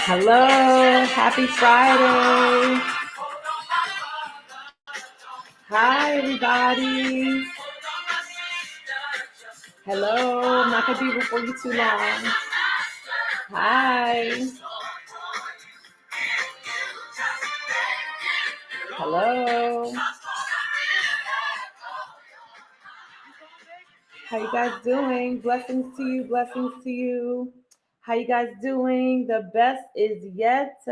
Hello, happy Friday. Hi, everybody. Hello, I'm not going to be before you too long. Hi. Hello. How you guys doing? Blessings to you, blessings to you. How you guys doing? The best is yet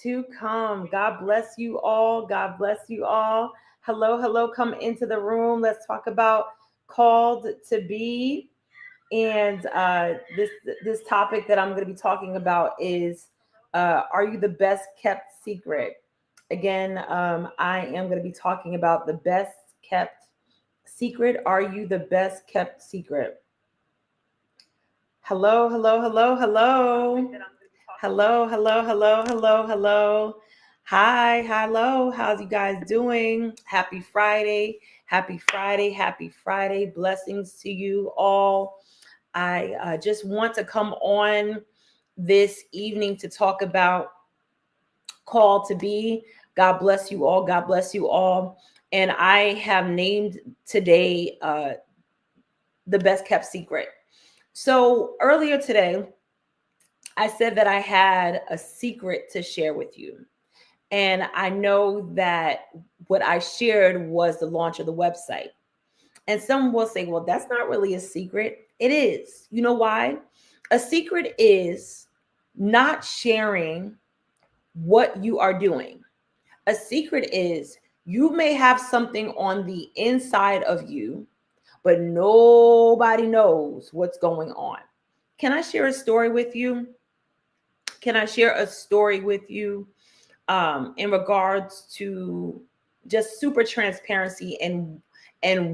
to come. God bless you all. God bless you all. Hello, hello. Come into the room. Let's talk about called to be. And this topic that I'm going to be talking about is are you the best kept secret? Again, I am going to be talking about the best kept secret. Are you the best kept secret? Hello, hello, hello, hello. Hello, hello, hello, hello, hello. Hi, hello. How's you guys doing? Happy Friday. Happy Friday. Happy Friday. Blessings to you all. I just want to come on this evening to talk about call to be. God bless you all. God bless you all. And I have named today the best kept secret. So earlier today, I said that I had a secret to share with you. And I know that what I shared was the launch of the website. And some will say, well, that's not really a secret. It is. You know why? A secret is not sharing what you are doing. A secret is you may have something on the inside of you, but nobody knows what's going on. Can I share a story with you? Can I share a story with you in regards to just super transparency and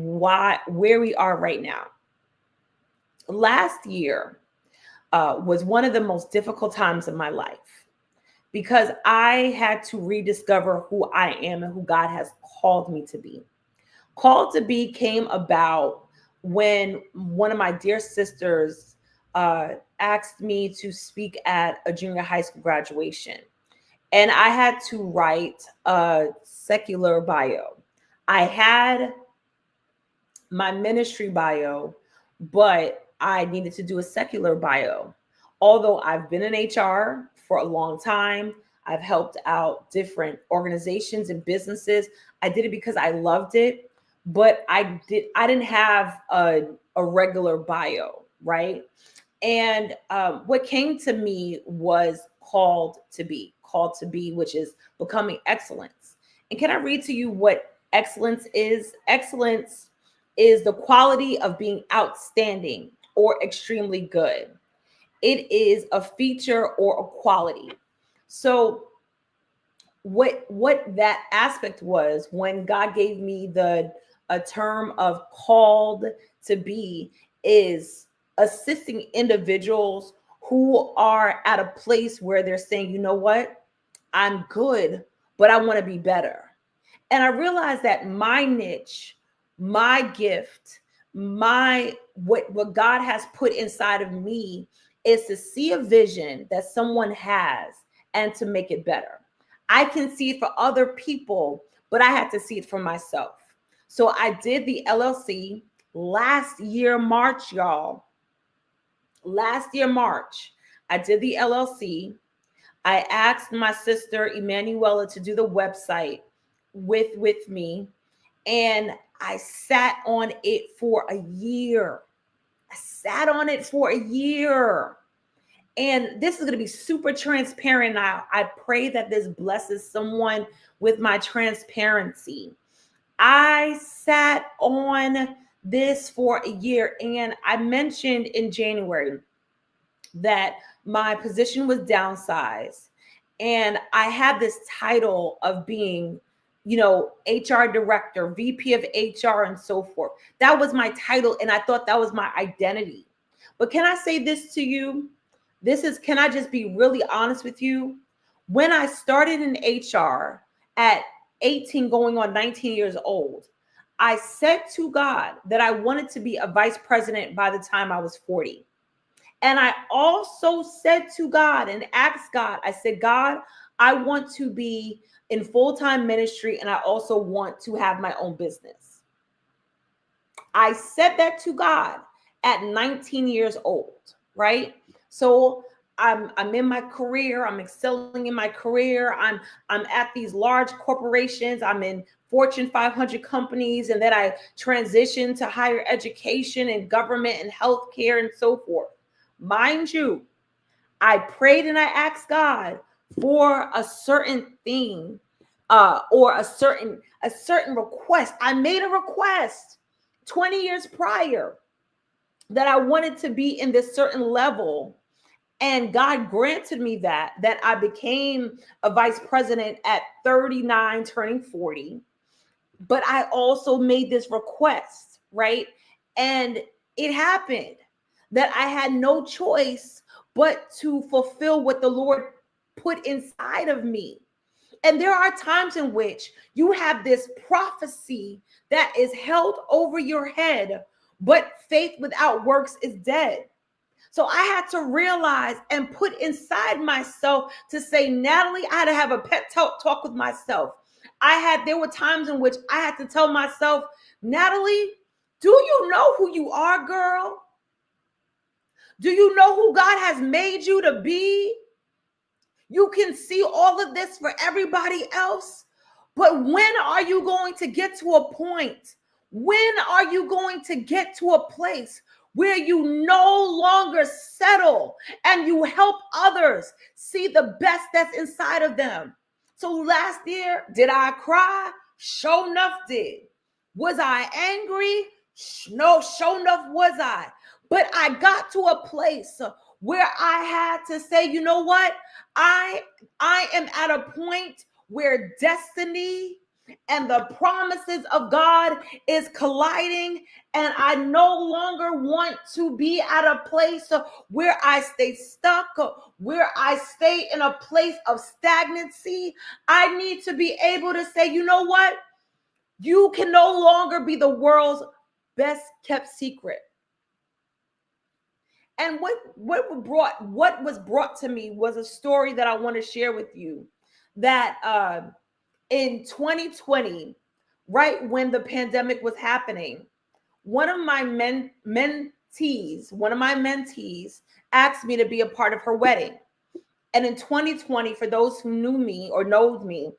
why where we are right now? Last year was one of the most difficult times of my life because I had to rediscover who I am and who God has called me to be. Called to be came about when one of my dear sisters asked me to speak at a junior high school graduation. And I had to write a secular bio. I had my ministry bio, but I needed to do a secular bio. Although I've been in HR for a long time, I've helped out different organizations and businesses. I did it because I loved it, but I didn't have a regular bio, right? And what came to me was called to be, which is becoming excellence. And can I read to you what excellence is? Excellence is the quality of being outstanding or extremely good. It is a feature or a quality. So what that aspect was when God gave me the a term of called to be is assisting individuals who are at a place where they're saying, you know what, I'm good, but I want to be better. And I realized that my niche, my gift, my what God has put inside of me is to see a vision that someone has and to make it better. I can see it for other people, but I had to see it for myself. So I did the LLC last year, March, y'all. Last year, March, I did the LLC. I asked my sister Emanuela to do the website with me, and I sat on it for a year. I sat on it for a year. And this is going to be super transparent. I pray that this blesses someone with my transparency. I sat on this for a year, and I mentioned in January that my position was downsized, and I had this title of being, HR director, VP of HR, and so forth. That was my title, and I thought that was my identity. But can I say this to you? Can I just be really honest with you? When I started in HR at 18, going on 19 years old, I said to God that I wanted to be a vice president by the time I was 40. And I also said to God and asked God, I said, God, I want to be in full-time ministry, and I also want to have my own business. I said that to God at 19 years old, right? So I'm in my career, I'm excelling in my career. I'm at these large corporations, I'm in Fortune 500 companies, and then I transitioned to higher education and government and healthcare and so forth. Mind you, I prayed and I asked God for a certain thing, or a certain request. I made a request 20 years prior that I wanted to be in this certain level, and God granted me that I became a vice president at 39 turning 40. But I also made this request, right? And it happened that I had no choice but to fulfill what the Lord put inside of me. And there are times in which you have this prophecy that is held over your head, but faith without works is dead. So I had to realize and put inside myself to say, Natalie, I had to have a pet talk with myself. There were times in which I had to tell myself, Natalie, do you know who you are, girl? Do you know who God has made you to be? You can see all of this for everybody else, but when are you going to get to a point? When are you going to get to a place where you no longer settle and you help others see the best that's inside of them? So last year, did I cry? Sure enough did. Was I angry? No, sure enough was I. But I got to a place where I had to say, you know what? I am at a point where destiny and the promises of God is colliding, and I no longer want to be at a place where I stay stuck, where I stay in a place of stagnancy. I need to be able to say, you know what? You can no longer be the world's best kept secret. And what was brought to me was a story that I want to share with you. That in 2020, right when the pandemic was happening, one of my mentees asked me to be a part of her wedding. And in 2020, for those who knew me or knows me,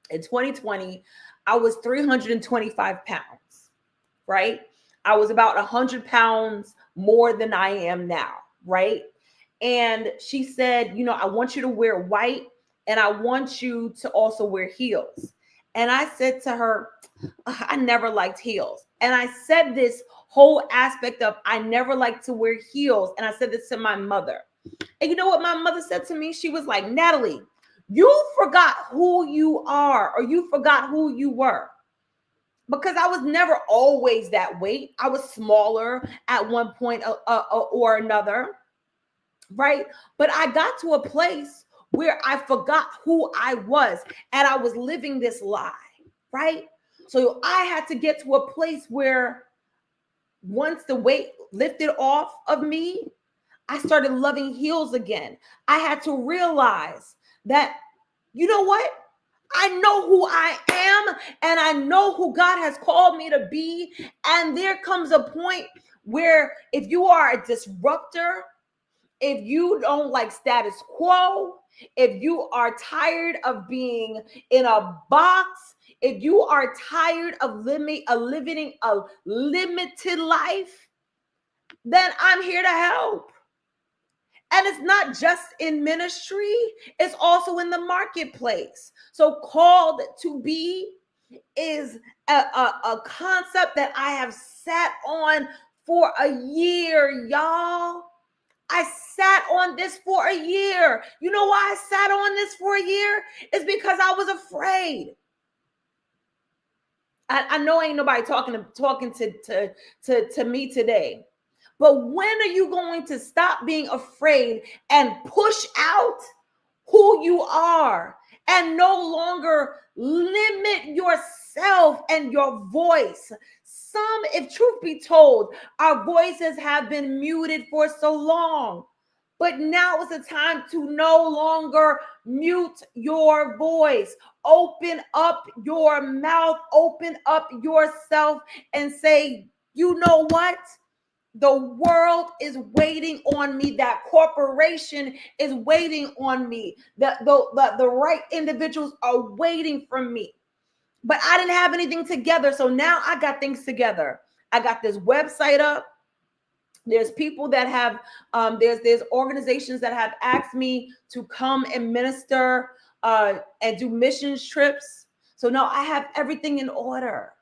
in 2020, I was 325 pounds, right? I was about 100 pounds more than I am now, right? And she said, you know, I want you to wear white, and I want you to also wear heels. And I said to her, I never liked heels. And I said this whole aspect of I never liked to wear heels. And I said this to my mother. And you know what my mother said to me? She was like, Natalie, you forgot who you are, or you forgot who you were. Because I was never always that weight. I was smaller at one point or another, right? But I got to a place where I forgot who I was, and I was living this lie, right? So I had to get to a place where once the weight lifted off of me, I started loving heels again. I had to realize that, you know what? I know who I am, and I know who God has called me to be. And there comes a point where if you are a disruptor, if you don't like status quo, if you are tired of being in a box, if you are tired of living a limited life, then I'm here to help. And it's not just in ministry, it's also in the marketplace. So called to be is a concept that I have sat on for a year, y'all. I sat on this for a year. You know why I sat on this for a year? It's because I was afraid. I know ain't nobody talking to me today. But when are you going to stop being afraid and push out who you are and no longer limit yourself and your voice? Some, if truth be told, our voices have been muted for so long. But now is the time to no longer mute your voice. Open up your mouth, open up yourself, and say, you know what? The world is waiting on me. That corporation is waiting on me. The right individuals are waiting for me. But I didn't have anything together. So now I got things together. I got this website up. There's people that have, there's organizations that have asked me to come and minister and do missions trips. So now I have everything in order.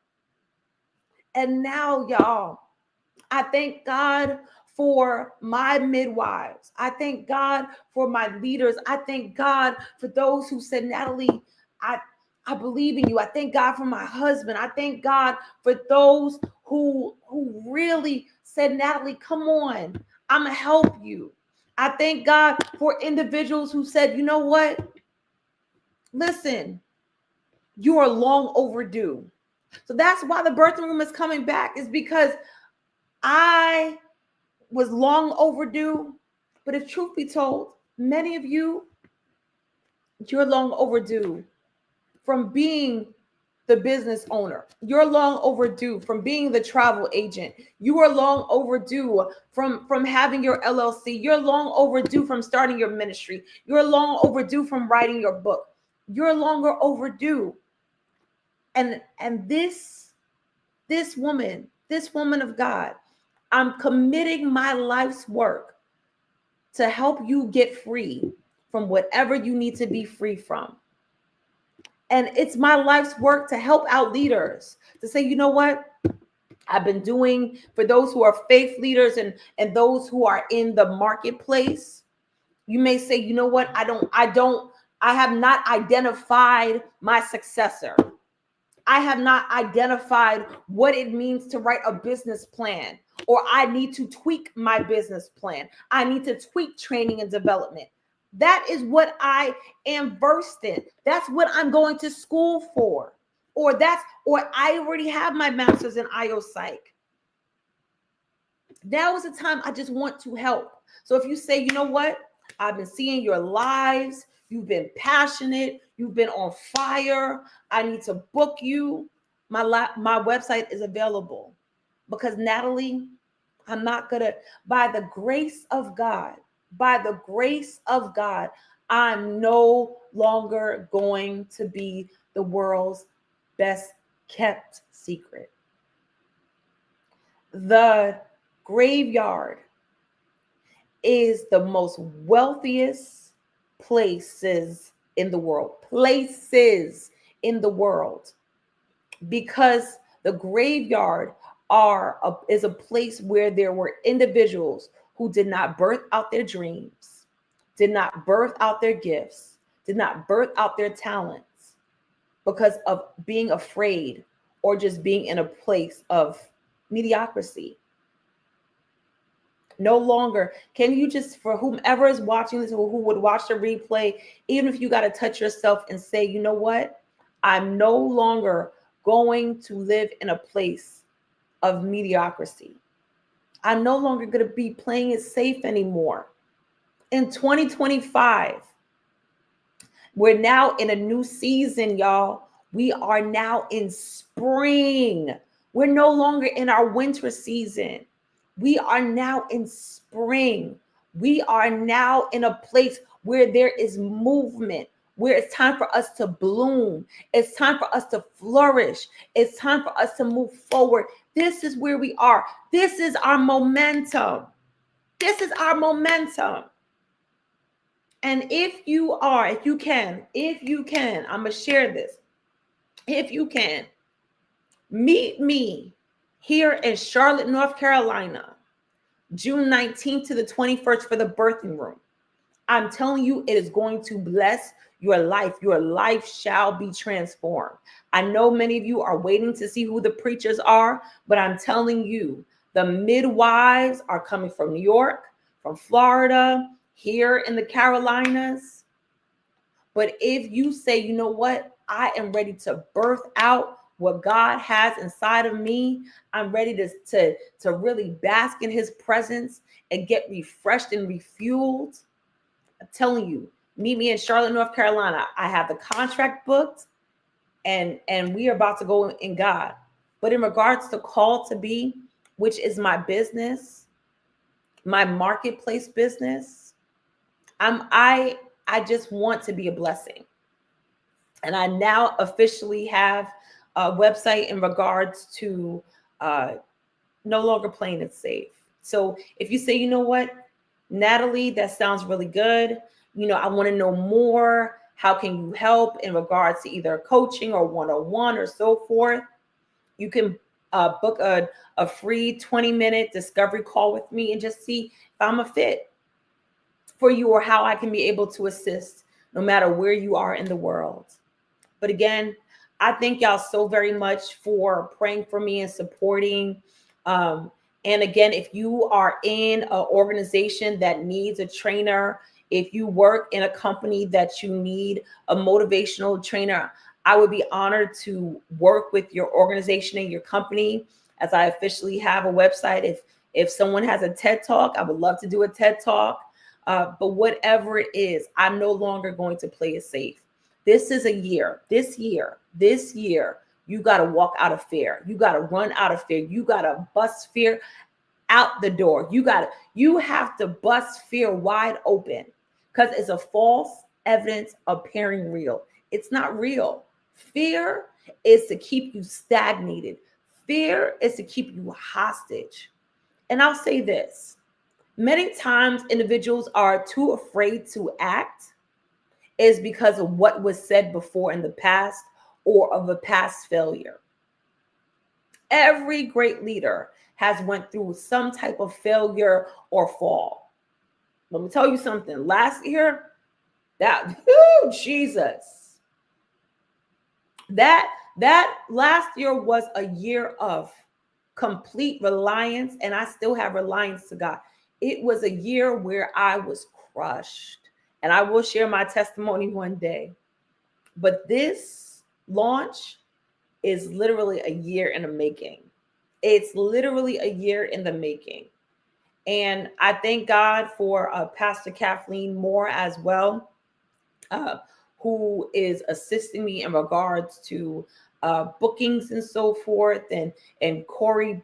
And now, y'all, I thank God for my midwives. I thank God for my leaders. I thank God for those who said, Natalie, I believe in you. I thank God for my husband. I thank God for those who really said, Natalie, come on, I'm going to help you. I thank God for individuals who said, you know what? Listen, you are long overdue. So that's why the birthing room is coming back, is because I was long overdue. But if truth be told, many of you, you're long overdue from being the business owner. You're long overdue from being the travel agent. You are long overdue from having your LLC. You're long overdue from starting your ministry. You're long overdue from writing your book. You're longer overdue. And this woman of God, I'm committing my life's work to help you get free from whatever you need to be free from. And it's my life's work to help out leaders, to say, you know what? I've been doing for those who are faith leaders and those who are in the marketplace. You may say, you know what? I have not identified my successor. I have not identified what it means to write a business plan, or I need to tweak my business plan. I need to tweak training and development. That is what I am versed in. That's what I'm going to school for. Or I already have my master's in IO Psych. Now is the time I just want to help. So if you say, you know what? I've been seeing your lives. You've been passionate. You've been on fire. I need to book you. My website is available, because Natalie, I'm not going to, by the grace of God, I'm no longer going to be the world's best kept secret. The graveyard is the most wealthiest places in the world, because the graveyard is a place where there were individuals who did not birth out their dreams, did not birth out their gifts, did not birth out their talents because of being afraid or just being in a place of mediocrity. No longer can you just, for whomever is watching this or who would watch the replay, even if you got to touch yourself and say, you know what? I'm no longer going to live in a place of mediocrity. I'm no longer going to be playing it safe anymore. In 2025, we're now in a new season, y'all. We are now in spring. We're no longer in our winter season. We are now in spring. We are now in a place where there is movement, where it's time for us to bloom. It's time for us to flourish. It's time for us to move forward. This is where we are. This is our momentum. And if you can, I'm going to share this. If you can, meet me here in Charlotte, North Carolina, June 19th to the 21st for the birthing room. I'm telling you, it is going to bless your life. Your life shall be transformed. I know many of you are waiting to see who the preachers are, but I'm telling you, the midwives are coming from New York, from Florida, here in the Carolinas. But if you say, you know what, I am ready to birth out what God has inside of me. I'm ready to really bask in his presence and get refreshed and refueled. I'm telling you, meet me in Charlotte, North Carolina. I have the contract booked and we are about to go in God. But in regards to Call to Be, which is my business, my marketplace business, I just want to be a blessing. And I now officially have a website in regards to no longer playing it safe. So if you say, you know what, Natalie, that sounds really good. I want to know more. How can you help in regards to either coaching or one-on-one or so forth? You can book a free 20-minute discovery call with me and just see if I'm a fit for you or how I can be able to assist no matter where you are in the world. But again, I thank y'all so very much for praying for me and supporting. And again, if you are in an organization that needs a trainer, if you work in a company that you need a motivational trainer, I would be honored to work with your organization and your company, as I officially have a website. If someone has a TED Talk, I would love to do a TED Talk. But whatever it is, I'm no longer going to play it safe. This is a year. This year, you got to walk out of fear. You got to run out of fear. You got to bust fear out the door. You have to bust fear wide open, because it's a false evidence appearing real. It's not real. Fear is to keep you stagnated. Fear is to keep you hostage. And I'll say this, many times individuals are too afraid to act is because of what was said before in the past or of a past failure. Every great leader has went through some type of failure or fall. Let me tell you something. Last year, Jesus, that last year was a year of complete reliance, and I still have reliance to God. It was a year where I was crushed. And I will share my testimony one day. But this launch is literally a year in the making. It's literally a year in the making. And I thank God for Pastor Kathleen Moore as well, who is assisting me in regards to bookings and so forth, and Corey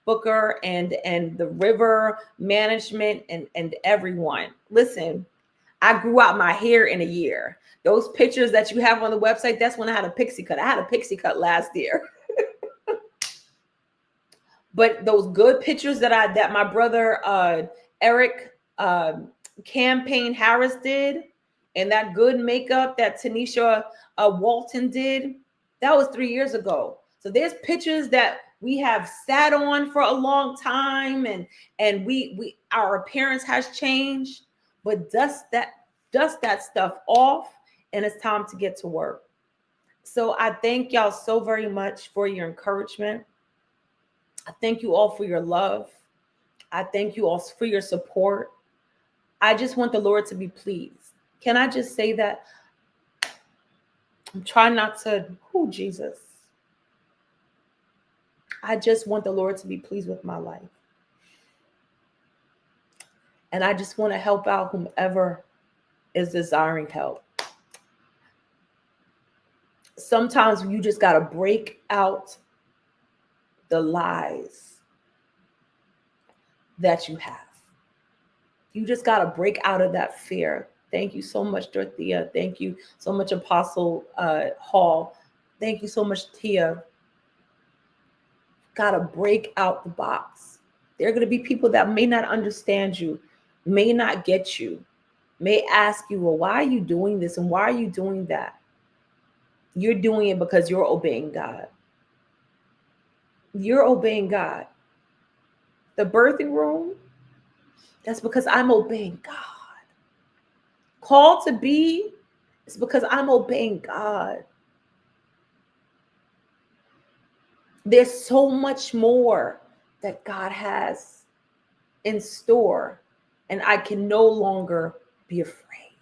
Booker and the River Management and everyone. Listen, I grew out my hair in a year. Those pictures that you have on the website, that's when I had a pixie cut. I had a pixie cut last year. But those good pictures that my brother Eric Campaign Harris did, and that good makeup that Tanisha Walton did, that was 3 years ago. So there's pictures that we have sat on for a long time, and we our appearance has changed. But dust that stuff off, and it's time to get to work. So I thank y'all so very much for your encouragement. I thank you all for your love. I thank you all for your support. I just want the Lord to be pleased. Can I just say that? I'm trying not to, Jesus. I just want the Lord to be pleased with my life. And I just want to help out whomever is desiring help. Sometimes you just got to break out the lies that you have. You just got to break out of that fear. Thank you so much, Dorothea. Thank you so much, Apostle Hall. Thank you so much, Tia. Got to break out the box. There are going to be people that may not understand you, may not get you, may ask you, well, why are you doing this? And why are you doing that? You're doing it because you're obeying God. You're obeying God. The birthing room, that's because I'm obeying God. Called to be, it's because I'm obeying God. There's so much more that God has in store, and I can no longer be afraid.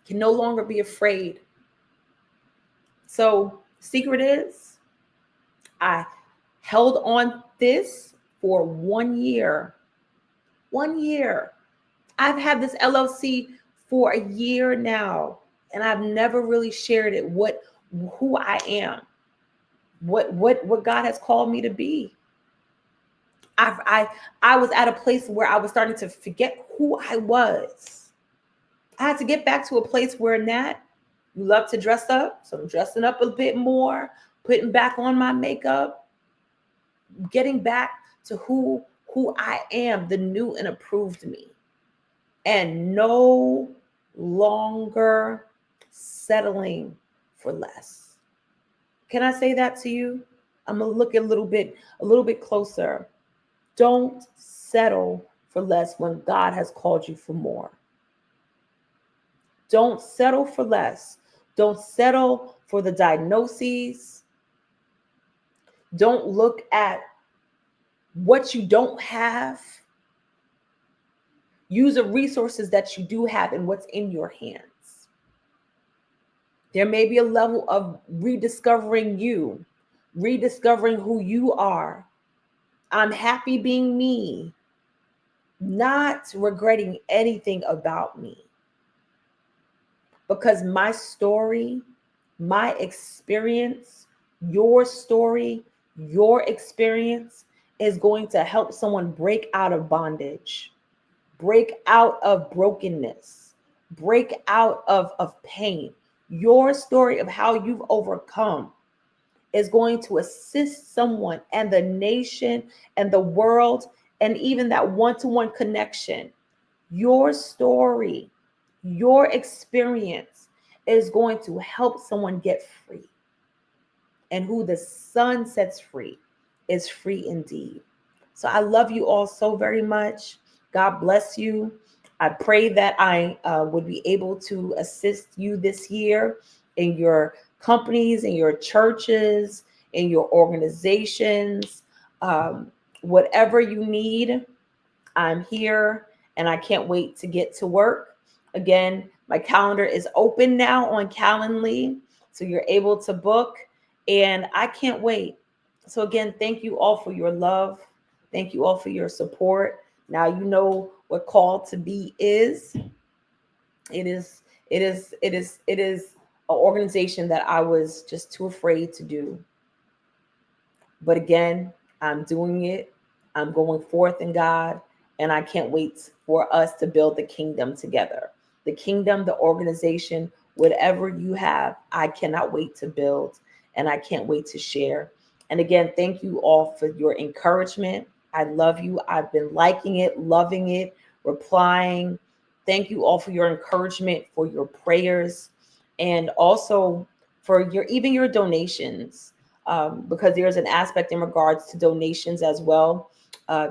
Can no longer be afraid. So secret is I held on this for 1 year. 1 year. I've had this LLC for a year now, and I've never really shared it. Who I am, what God has called me to be. I was at a place where I was starting to forget who I was. I had to get back to a place where, Nat, you love to dress up, so I'm dressing up a bit more, putting back on my makeup, getting back to who I am, the new and approved me, and no longer settling for less. Can I say that to you? I'm gonna look a little bit closer. Don't settle for less when God has called you for more. Don't settle for less. Don't settle for the diagnoses. Don't look at what you don't have. Use the resources that you do have and what's in your hands. There may be a level of rediscovering you, rediscovering who you are. I'm happy being me, not regretting anything about me. Because my story, my experience, your story, your experience is going to help someone break out of bondage, break out of brokenness, break out of pain. Your story of how you've overcome is going to assist someone and the nation and the world and even that one-to-one connection. Your story, your experience is going to help someone get free. And who the Son sets free is free indeed. So I love you all so very much. God bless you. I pray that I would be able to assist you this year in your companies, in your churches, in your organizations, whatever you need. I'm here and I can't wait to get to work. Again, my calendar is open now on Calendly, so you're able to book, and I can't wait. So again, thank you all for your love. Thank you all for your support. Now you know what Called to Be is. It is an organization that I was just too afraid to do. But again, I'm doing it. I'm going forth in God, and I can't wait for us to build the kingdom together. The kingdom, the organization, whatever you have, I cannot wait to build, and I can't wait to share. And again, thank you all for your encouragement. I love you. I've been liking it, loving it, replying. Thank you all for your encouragement, for your prayers, and also for your donations, because there's an aspect in regards to donations as well,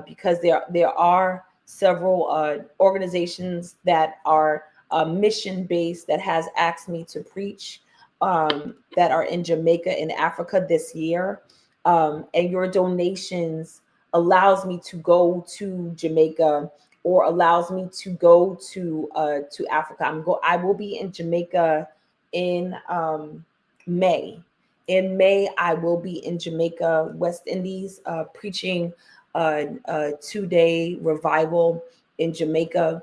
because there are several organizations that are mission based that has asked me to preach, that are in Jamaica and Africa this year, and your donations allows me to go to Jamaica or allows me to go to Africa. I will be in Jamaica in May. In May, I will be in Jamaica, West Indies, preaching a 2-day revival in Jamaica.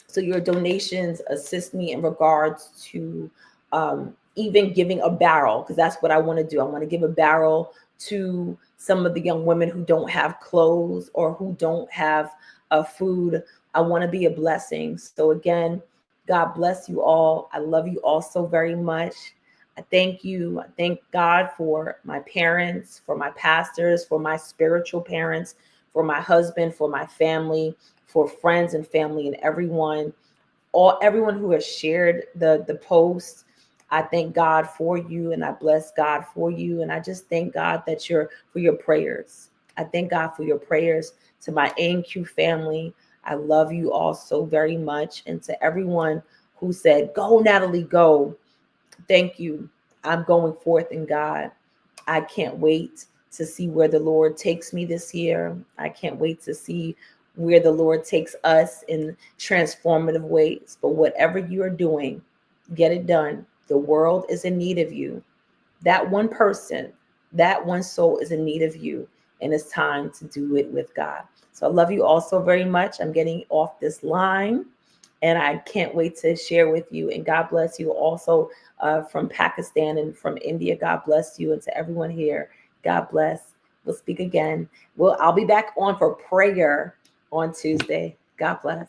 So your donations assist me in regards to even giving a barrel, because that's what I want to do. I want to give a barrel to some of the young women who don't have clothes or who don't have food. I want to be a blessing. So again, God bless you all. I love you all so very much. I thank you. I thank God for my parents, for my pastors, for my spiritual parents, for my husband, for my family, for friends and family, and everyone who has shared the post. I thank God for you, and I bless God for you, and I just thank God for your prayers. I thank God for your prayers. To my ANQ family, I love you all so very much, and to everyone who said, "Go, Natalie, go." Thank you. I'm going forth in God. I can't wait to see where the Lord takes me this year. I can't wait to see where the Lord takes us in transformative ways. But whatever you are doing, get it done. The world is in need of you. that one person, that one soul is in need of you, and it's time to do it with God. So I love you all so very much. I'm getting off this line, and I can't wait to share with you. And God bless you also from Pakistan and from India. God bless you, and to everyone here, God bless. We'll speak again. I'll be back on for prayer on Tuesday. God bless.